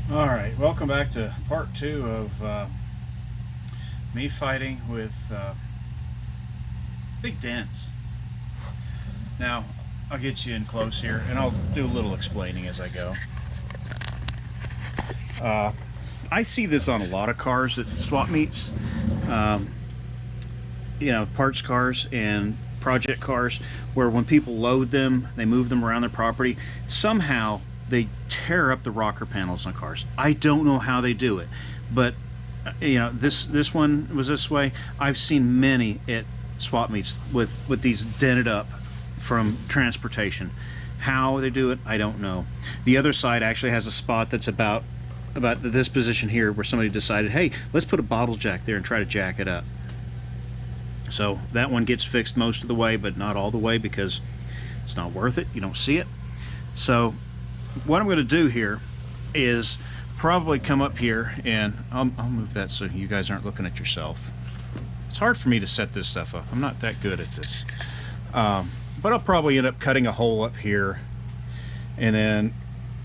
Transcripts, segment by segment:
All right, welcome back to part two of me fighting with big dents. Now, I'll get you in close here, and I'll do a little explaining as I go. I see this on a lot of cars at swap meets, um, parts cars and project cars, where when people load them, they move them around their property, somehow they tear up the rocker panels on cars. I don't know how they do it, but this one was this way. I've seen many at swap meets with these dented up from transportation. How they do it, I don't know. The other side actually has a spot that's about this position here, where somebody decided, hey, let's put a bottle jack there and try to jack it up. So that one gets fixed most of the way, but not all the way, because it's not worth it. You don't see it. So what I'm going to do here is probably come up here, and I'll move that so you guys aren't looking at yourself. It's hard for me to set this stuff up. I'm not that good at this. But I'll probably end up cutting a hole up here and then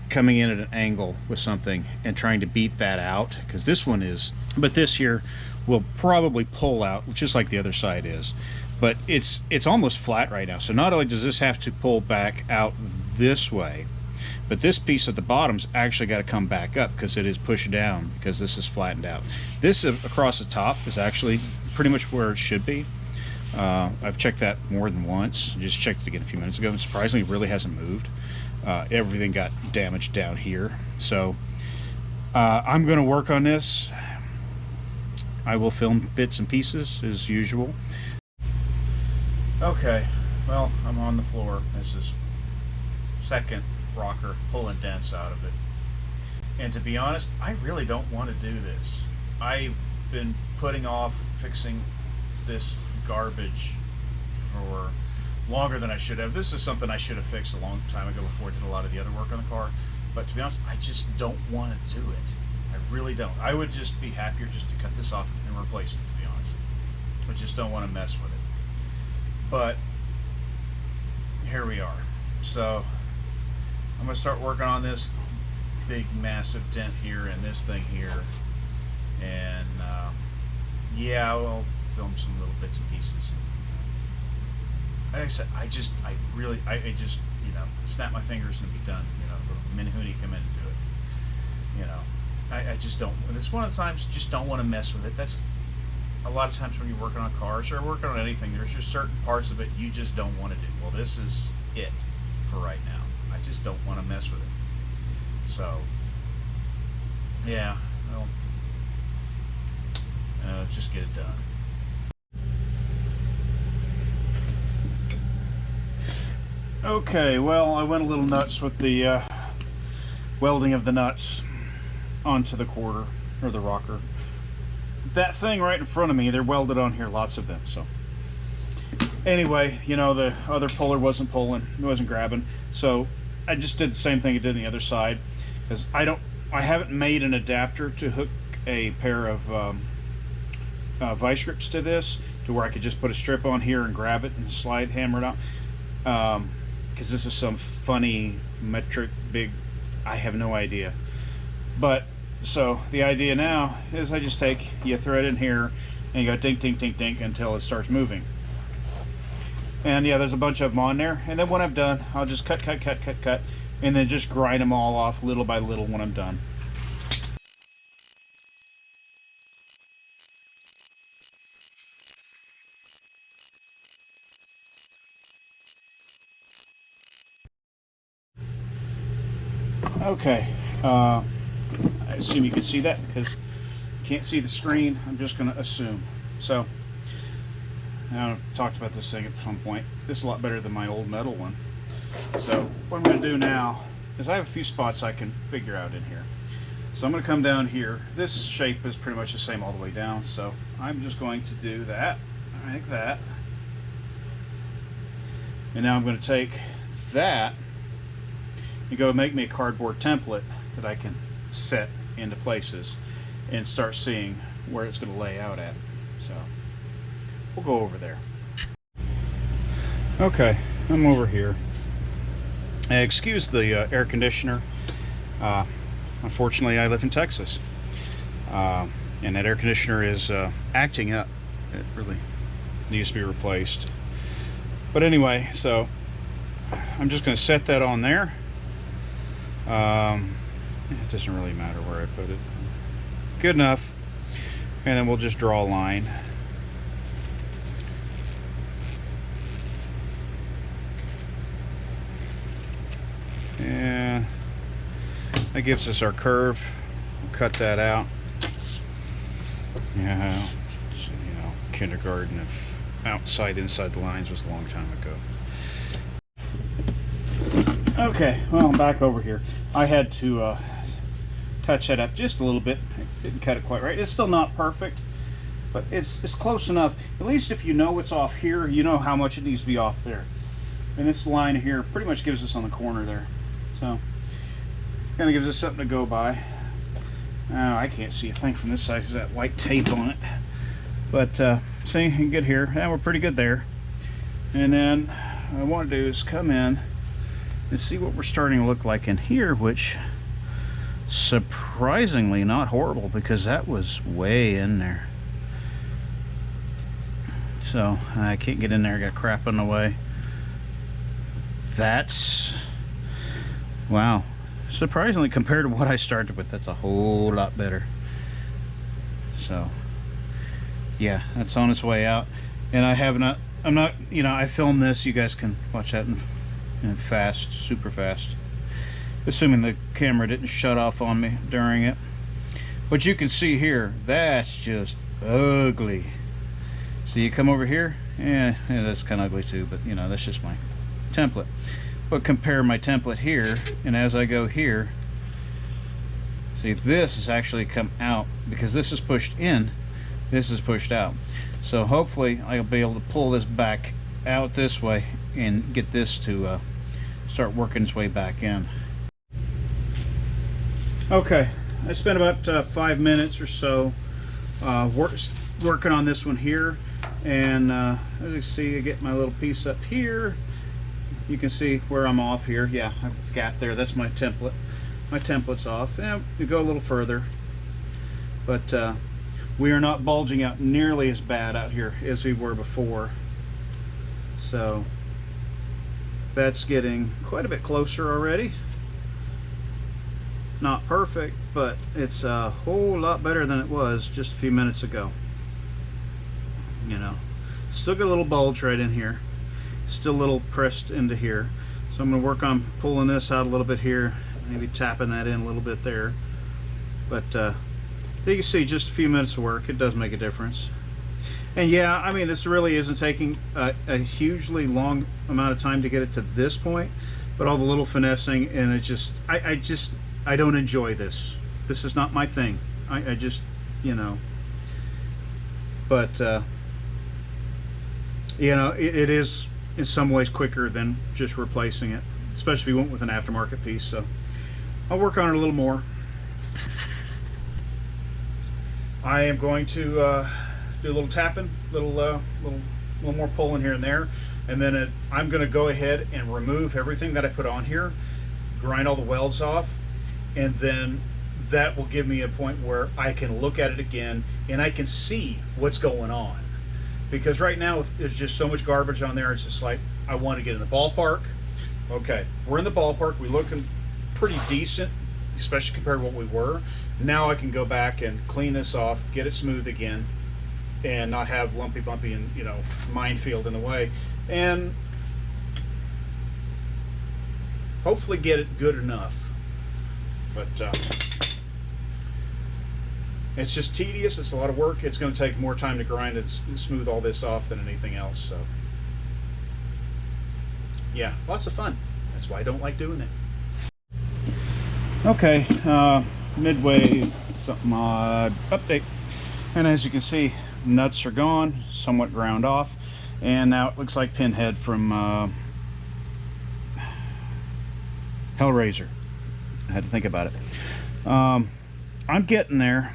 coming in at an angle with something and trying to beat that out, because this one is, but this here will probably pull out just like the other side is, but it's almost flat right now. So not only does this have to pull back out this way, but this piece at the bottom's actually got to come back up because it is pushed down, because this is flattened out. This across the top is actually pretty much where it should be. I've checked that more than once. I just checked it again a few minutes ago, and surprisingly, it really hasn't moved. Everything got damaged down here. So I'm going to work on this. I will film bits and pieces as usual. Okay, well, I'm on the floor. This is second rocker pulling dents out of it. And to be honest, I really don't want to do this. I've been putting off fixing this garbage for longer than I should have. This is something I should have fixed a long time ago before I did a lot of the other work on the car. But to be honest, I just don't want to do it. I really don't. I would just be happier just to cut this off and replace it, to be honest. I just don't want to mess with it. But here we are. So I'm going to start working on this big massive dent here and this thing here. And yeah, I'll film some little bits and pieces. Like I said, I just snap my fingers and be done. Minihuni come in and do it. I just don't. It's one of the times just don't want to mess with it. That's a lot of times when you're working on cars or working on anything. There's just certain parts of it you just don't want to do. Well, this is it for right now. I just don't want to mess with it. So yeah, well, let's just get it done. Okay, well, I went a little nuts with the welding of the nuts onto the quarter, or the rocker. That thing right in front of me, they're welded on here, lots of them. So anyway, the other puller wasn't pulling, it wasn't grabbing. So I just did the same thing I did on the other side, because I haven't made an adapter to hook a pair of vice grips to this, to where I could just put a strip on here and grab it and slide hammer it out. Because this is some funny metric big, I have no idea. But so the idea now is I just you thread in here and you go dink dink dink dink until it starts moving. And yeah, there's a bunch of them on there, and then when I'm done, I'll just cut, and then just grind them all off little by little when I'm done. Okay, I assume you can see that because you can't see the screen. I'm just going to assume. So, now I've talked about this thing at some point. This is a lot better than my old metal one. So, what I'm going to do now is I have a few spots I can figure out in here. So I'm going to come down here. This shape is pretty much the same all the way down. So, I'm just going to do that, like that. And now I'm going to take that and go make me a cardboard template that I can set into places and start seeing where it's going to lay out at. So we'll go over there. Okay, I'm over here. Excuse the air conditioner. unfortunately, I live in Texas, and that air conditioner is acting up. It really needs to be replaced. But anyway, so I'm just going to set that on there. It doesn't really matter where I put it. Good enough. And then we'll just draw a line. And that gives us our curve. We'll cut that out. Yeah, so, you know, kindergarten of outside, inside the lines was a long time ago. Okay, well, I'm back over here. I had to touch that up just a little bit. I didn't cut it quite right. It's still not perfect, but it's close enough. At least if you know what's off here, you know how much it needs to be off there. And this line here pretty much gives us on the corner there. So, kind of gives us something to go by. I can't see a thing from this side because that white tape on it. But, see, you can get here. Yeah, we're pretty good there. And then what I want to do is come in and see what we're starting to look like in here, which surprisingly not horrible, because that was way in there. So I can't get in there, I got crap in the way. That's, wow, surprisingly compared to what I started with, that's a whole lot better. So yeah, that's on its way out. And I'm not, you know, I filmed this, you guys can watch that in fast, super fast, assuming the camera didn't shut off on me during it. But you can see here, that's just ugly. So you come over here, yeah, that's kind of ugly too, but you know, that's just my template. But compare my template here, and as I go here, see, this has actually come out, because this is pushed in, this is pushed out. So hopefully I'll be able to pull this back out this way and get this to start working its way back in. Okay, I spent about 5 minutes or so working on this one here, and as you see, I get my little piece up here. You can see where I'm off here. Yeah, I have a gap there. That's my template. My template's off. And we go a little further, but we are not bulging out nearly as bad out here as we were before. So that's getting quite a bit closer already. Not perfect, but it's a whole lot better than it was just a few minutes ago. You know, still got a little bulge right in here, still a little pressed into here. So I'm going to work on pulling this out a little bit here, maybe tapping that in a little bit there. But you can see just a few minutes of work, it does make a difference. And yeah, I mean, this really isn't taking a hugely long amount of time to get it to this point, but all the little finessing, and it just, I don't enjoy this. This is not my thing. I just, you know, but you know, it is in some ways quicker than just replacing it, especially if you went with an aftermarket piece. So I'll work on it a little more. I am going to do a little tapping, little more pulling here and there, and then I'm going to go ahead and remove everything that I put on here, grind all the welds off, and then that will give me a point where I can look at it again and I can see what's going on. Because right now there's just so much garbage on there, it's just like, I want to get in the ballpark. Okay, we're in the ballpark, we're looking pretty decent, especially compared to what we were. Now I can go back and clean this off, get it smooth again, and not have lumpy bumpy and, you know, minefield in the way, and hopefully get it good enough. But it's just tedious, it's a lot of work, it's going to take more time to grind and smooth all this off than anything else. So yeah, lots of fun. That's why I don't like doing it. Okay, midway something odd update, and as you can see, nuts are gone, somewhat ground off, and now it looks like Pinhead from Hellraiser. I had to think about it. I'm getting there.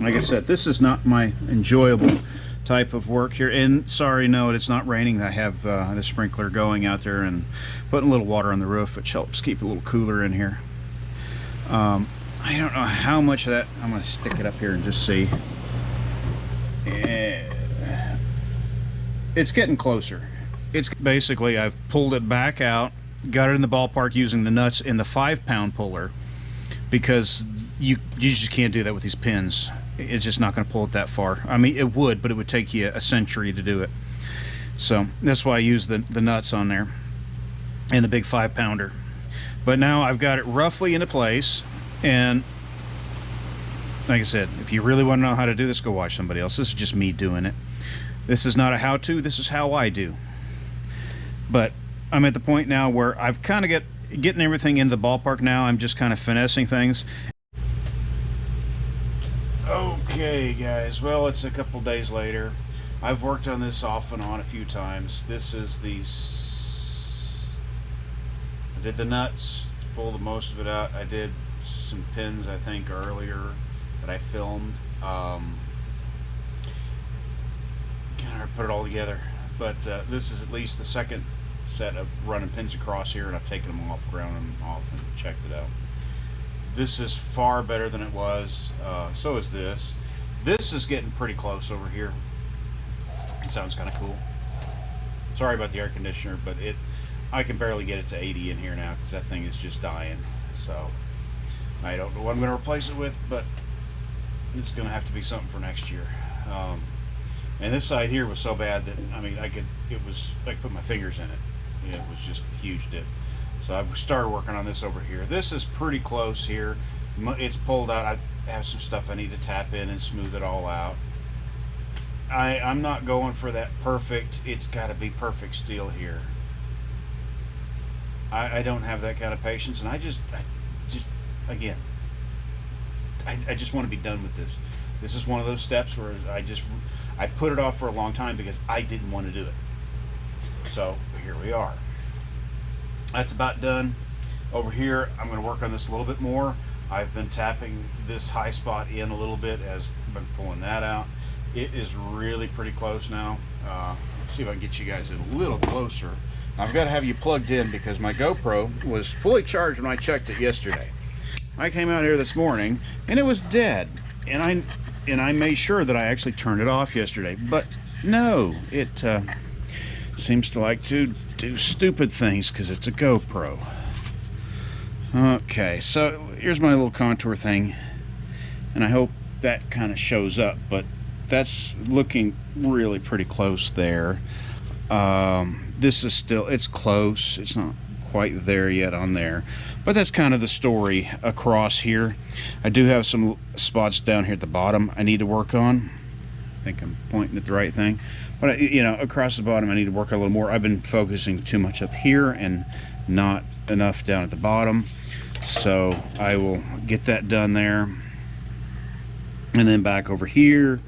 Like I said, this is not my enjoyable type of work here, and sorry, no, it's not raining. I have the sprinkler going out there and putting a little water on the roof, which helps keep it a little cooler in here. I don't know how much of that. I'm going to stick it up here and just see. It's getting closer. It's basically, I've pulled it back out, got it in the ballpark using the nuts in the 5-pound puller, because you just can't do that with these pins. It's just not going to pull it that far. I mean, it would, but it would take you a century to do it. So that's why I use the nuts on there and the big 5-pounder. But now I've got it roughly into place, and like I said, if you really want to know how to do this, go watch somebody else. This is just me doing it. This is not a how-to, this is how I do. But I'm at the point now where I've kind of getting everything into the ballpark now. I'm just kind of finessing things. Okay, guys, well, it's a couple days later. I've worked on this off and on a few times. This is I did the nuts to pull the most of it out. I did some pins, I think, earlier that I filmed. Kind of put it all together, but this is at least the second set of running pins across here, and I've taken them off, ground them off, and checked it out. This is far better than it was. So is this. This is getting pretty close over here. It sounds kind of cool. Sorry about the air conditioner, but I can barely get it to 80 in here now because that thing is just dying. So I don't know what I'm going to replace it with, but it's going to have to be something for next year. And this side here was so bad that, I mean, I could put my fingers in it. It was just a huge dip. So I started working on this over here. This is pretty close here. It's pulled out. I have some stuff I need to tap in and smooth it all out. I'm not going for that perfect, it's got to be perfect steel here. I don't have that kind of patience, and I just again, I just want to be done with this. This is one of those steps where I put it off for a long time because I didn't want to do it. So here we are. That's about done. Over here, I'm going to work on this a little bit more. I've been tapping this high spot in a little bit as I've been pulling that out. It is really pretty close now. Let's see if I can get you guys in a little closer. I've got to have you plugged in because my GoPro was fully charged when I checked it yesterday. I came out here this morning and it was dead, and I made sure that I actually turned it off yesterday, but no, it seems to like to do stupid things because it's a GoPro. Okay, so here's my little contour thing, and I hope that kind of shows up, but that's looking really pretty close there. This is still, it's close, it's not quite there yet on there, but that's kind of the story across here. I do have some spots down here at the bottom I need to work on. I think I'm pointing at the right thing, but you know, across the bottom I need to work a little more. I've been focusing too much up here and not enough down at the bottom, so I will get that done there. And then back over here,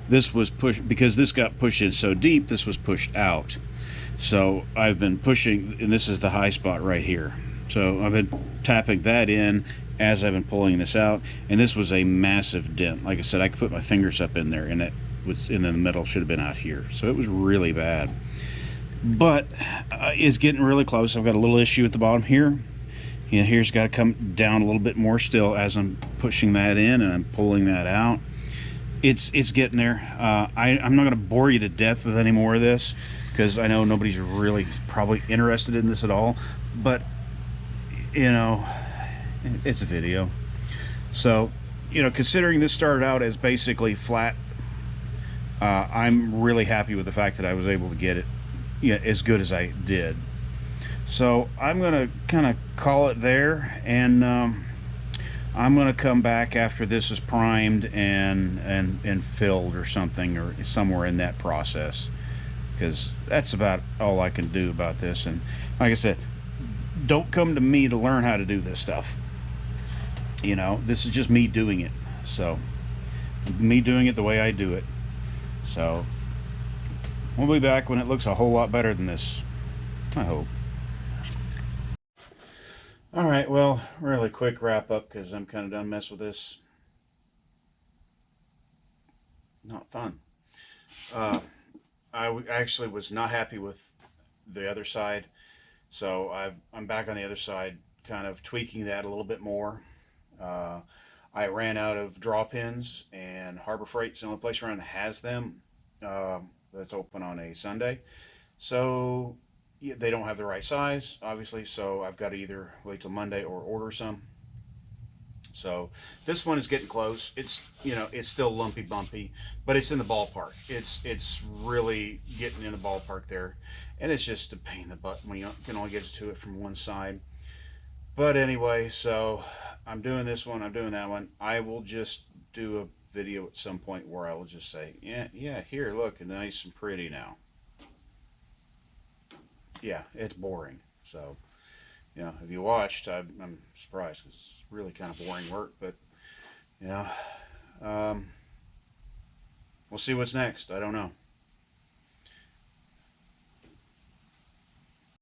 this was pushed because this got pushed in so deep, this was pushed out. So I've been pushing, and this is the high spot right here. So I've been tapping that in as I've been pulling this out, and this was a massive dent. Like I said, I could put my fingers up in there, and it was in the middle, should have been out here. So it was really bad. But it's getting really close. I've got a little issue at the bottom here. You know, here's got to come down a little bit more still as I'm pushing that in and I'm pulling that out. It's getting there. I'm not going to bore you to death with any more of this because I know nobody's really probably interested in this at all, but you know, it's a video. So, you know, considering this started out as basically flat, I'm really happy with the fact that I was able to get it, yeah, as good as I did. So I'm gonna kind of call it there, and I'm gonna come back after this is primed and filled or something, or somewhere in that process, because that's about all I can do about this. And like I said, don't come to me to learn how to do this stuff. You know, this is just me doing it. So me doing it the way I do it. So we'll be back when it looks a whole lot better than this, I hope. All right, well, really quick wrap up because I'm kind of done messing with this. Not fun. I actually was not happy with the other side, so I'm back on the other side, kind of tweaking that a little bit more. I ran out of draw pins, and Harbor Freight's the only place around that has them. That's open on a Sunday. So yeah, they don't have the right size, obviously. So I've got to either wait till Monday or order some. So this one is getting close. It's, it's still lumpy bumpy, but it's in the ballpark. It's really getting in the ballpark there, and it's just a pain in the butt when you can only get to it from one side. But anyway, so I'm doing this one. I'm doing that one. I will just do a video at some point where I will just say, yeah, yeah, here, look, nice and pretty now. Yeah, it's boring. So, if you watched, I'm surprised because it's really kind of boring work. But, you know, um, we'll see what's next. I don't know.